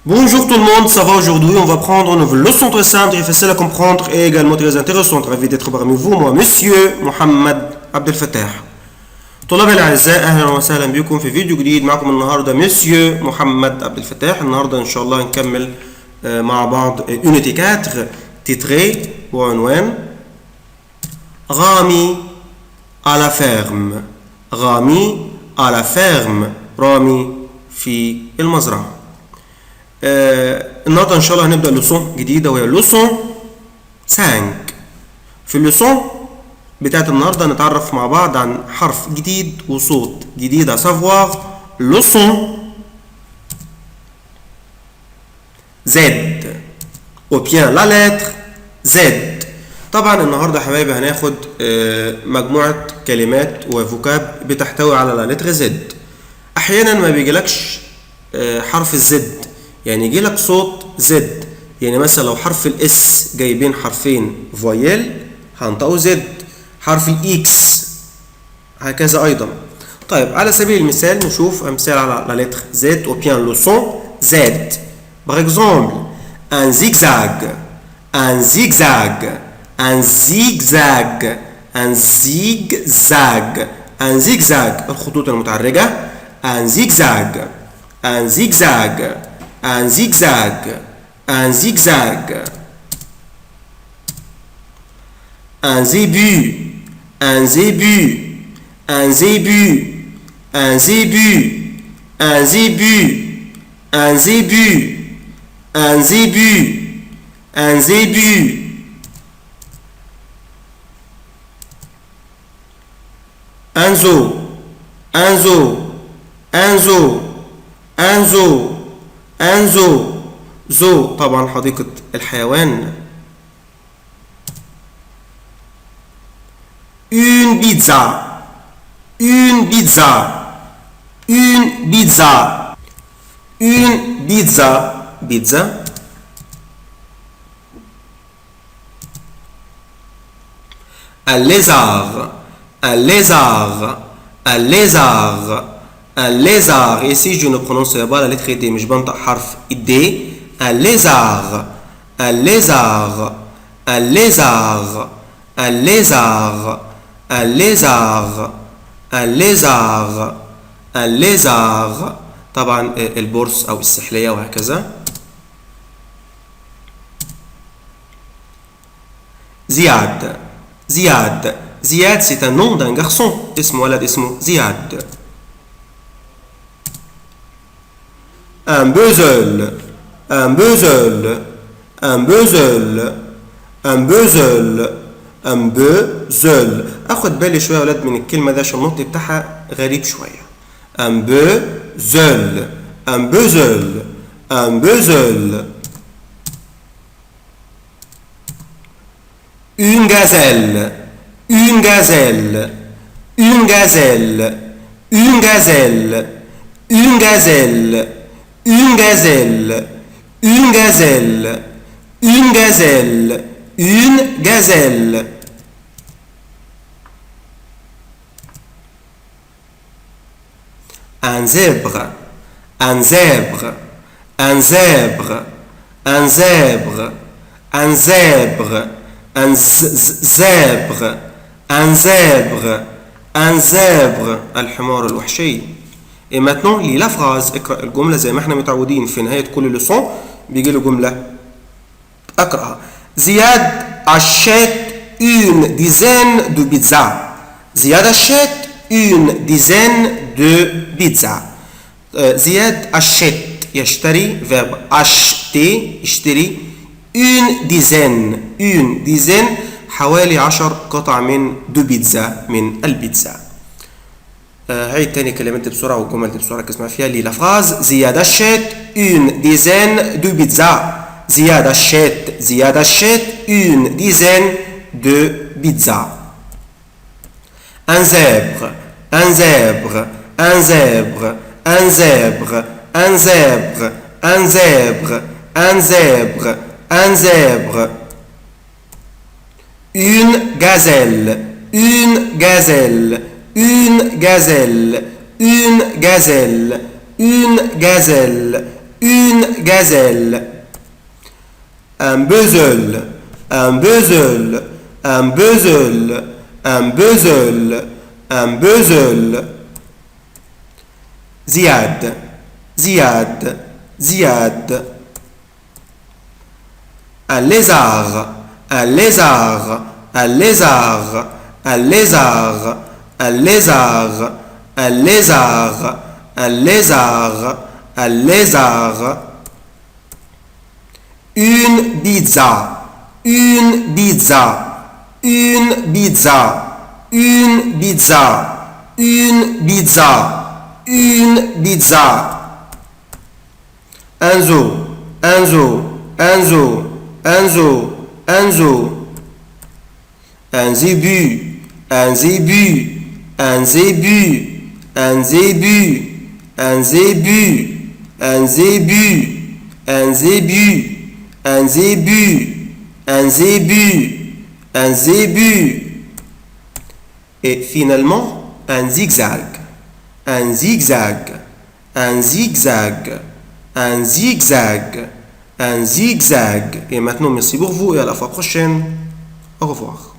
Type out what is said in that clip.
Bonjour tout le monde, ça va aujourd'hui? On va prendre une nouvelle leçon très simple, très facile à comprendre et également très intéressante. Ravi d'être parmi vous, moi, Monsieur محمد عبد الفتاح. طلاب الأعزاء أهلا وسهلا بكم في فيديو جديد. معكم النهاردة مسيو محمد عبد الفتاح. النهاردة إن شاء الله نكمل مع بعض Unité 4 titré وعنوان رامي à la ferme. رامي à la ferme. رامي في المزرعة. النهارده ان شاء الله هنبدا لسون جديده وهي لسون 5. في اللسون بتاعت النهارده هنتعرف مع بعض عن حرف جديد وصوت جديد à savoir le son Z ou bien la lettre Z. طبعا النهارده يا حبايبي هناخد مجموعه كلمات وفوكاب بتحتوي على لا لتر Z. احيانا ما بيجيلكش حرف الزد، يعني يجي لك صوت زد. يعني مثلا لو حرف الاس جاي بين حرفين فويل هنطقه زد، حرف الاكس هكذا ايضا. طيب على سبيل المثال نشوف امثال على لا لتر زد او بيان لو سون زد. باغ اكزومبل ان زيغزاغ، ان زيغزاغ، ان زيغزاغ، ان زيغزاغ، ان زيغزاغ الخطوط المتعرجة، ان زيغزاغ، un zigzag, un zigzag, un zigzag, un zébu, un zébu, un zébu, un zébu, un zébu, un zébu, un zébu, un zébu, un zoo, un zoo, un zoo, un zoo, un zoo, zoo طبعا حديقة الحيوان. une pizza, une pizza, une pizza, une pizza, pizza. un lézard, un lézard, un lézard, un lézard. Ici je ne prononce pas la lettre D, mais je بنطق حرف D. un lézard, un lézard, un lézard, un lézard, un lézard, un lézard, un lézard. طبعا البورس أو السحلية وهكذا. زياد، زياد، زياد c'est un nom d'un garçon. اسمه ولد اسمه زياد. un bezel, un bezel, un bezel, un bezel, un bezel. اخد بالي شويه يا ولاد من الكلمه دي عشان النطق بتاعها غريب شويه. un bezel, un bezel, un bezel. une gazelle, une gazelle, une gazelle, une gazelle, une gazelle, une gazelle, une gazelle, une gazelle, une gazelle. un zèbre, un zèbre, un zèbre, un zèbre, un zèbre, un zèbre, un zèbre, un zèbre. الحمار الوحشي. Et maintenant lis la phrase. اقرأ الجملة زي ما احنا متعودين في نهاية كل لسون بيجي له جملة اقرأها. زياد achète une dizaine de pizzas. زياد achète une dizaine de pizzas. زياد achète يشتري verbe acheter يشتري. une dizaine, une dizaine حوالي 10 قطع من دو بيتزا من البيتزا. هاي تاني كلمات بسرعة والجمل دي بسرعة كاسمها فيها. لي لا فراز زياد achète une dizaine de pizza. زياد achète, زياد achète une dizaine de pizza. un zèbre, un zèbre, un zèbre, un zèbre, un zèbre, un zèbre, un zèbre, un zèbre. une gazelle, une gazelle, une gazelle, une gazelle, une gazelle, une gazelle, un bezel, un bezel, un bezel, un bezel, un bezel. زياد زياد زياد. Un lézard, un lézard, un lézard, un lézard, un lézard, un lézard, un lézard, un lézard. Une pizza, une pizza, une pizza, une pizza, une pizza, une pizza. Un zoo, un zoo, un zoo, un zoo, un zoo. Un zébu, un zébu, un zébu, un zébu, un zébu, un zébu, un zébu, un zébu, un zébu, un zébu. Et finalement, un zigzag, un zigzag, un zigzag, un zigzag, un zigzag. Et maintenant, merci pour vous et à la fois prochaine. Au revoir.